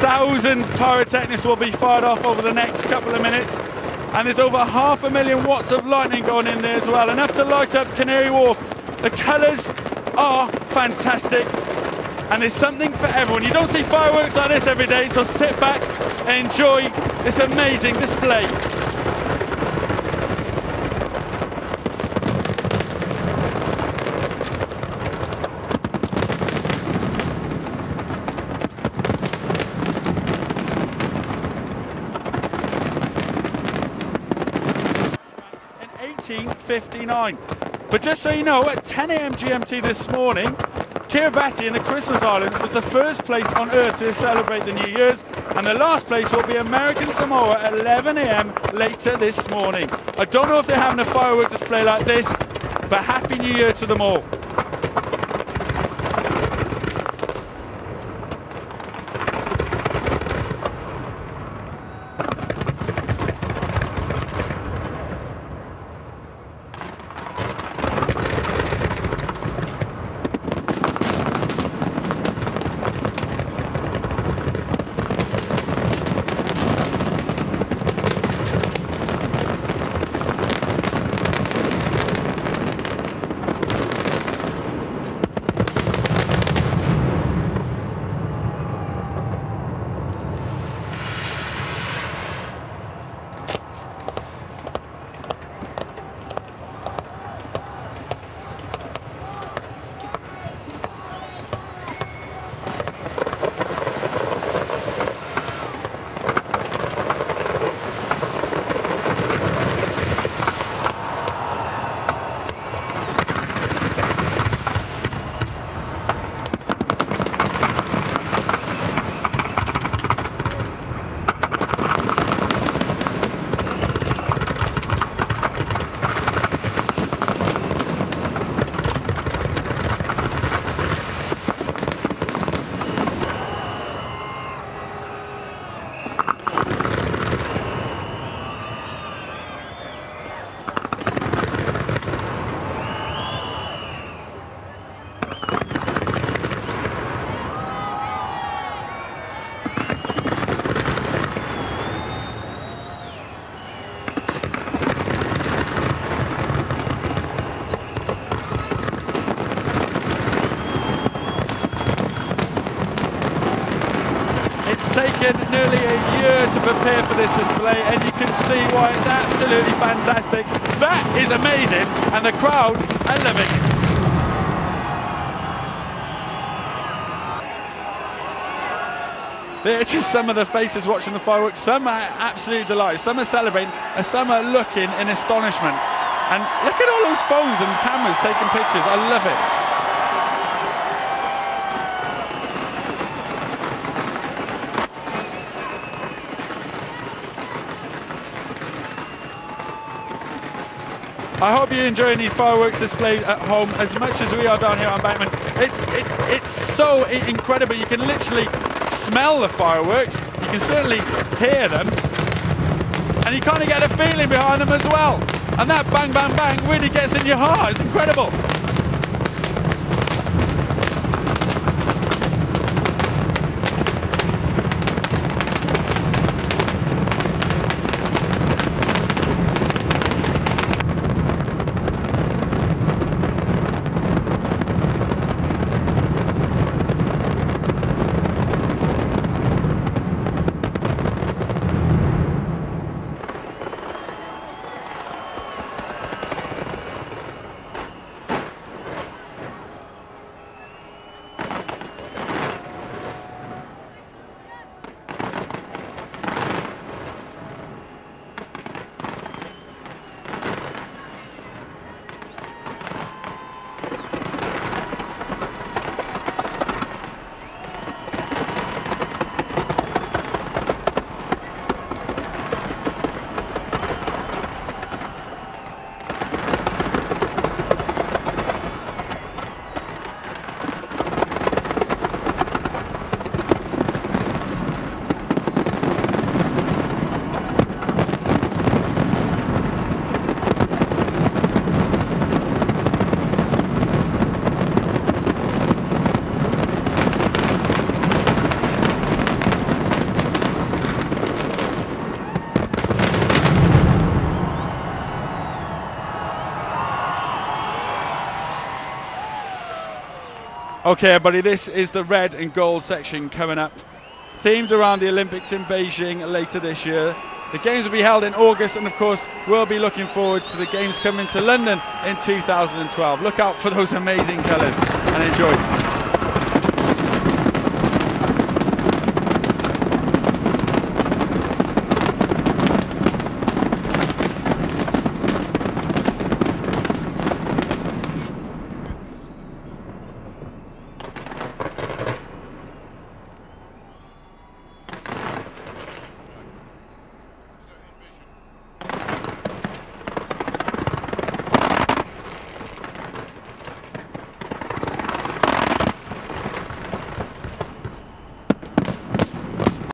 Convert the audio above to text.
1,000 pyrotechnics will be fired off over the next couple of minutes. And there's over 500,000 watts of lightning going in there as well, enough to light up Canary Wharf. The colours are fantastic, and there's something for everyone. You don't see fireworks like this every day, so sit back and enjoy this amazing display. In 1859. But just so you know, at 10 AM GMT this morning, Kiribati in the Christmas Islands was the first place on Earth to celebrate the New Year's, and the last place will be American Samoa at 11 AM later this morning. I don't know if they're having a firework display like this, but Happy New Year to them all. Taken nearly a year to prepare for this display, and you can see why it's absolutely fantastic. That is amazing, and the crowd are loving it. They're just some of the faces watching the fireworks. Some are absolutely delighted, some are celebrating, and some are looking in astonishment. And look at all those phones and cameras taking pictures. I love it. I hope you're enjoying these fireworks displays at home as much as we are down here on Bankman. It's so incredible. You can literally smell the fireworks. You can certainly hear them. And you kind of get a feeling behind them as well. And that bang, bang, bang really gets in your heart. It's incredible. Okay, everybody, this is the red and gold section coming up. Themed around the Olympics in Beijing later this year. The games will be held in August, and of course we'll be looking forward to the games coming to London in 2012. Look out for those amazing colours and enjoy.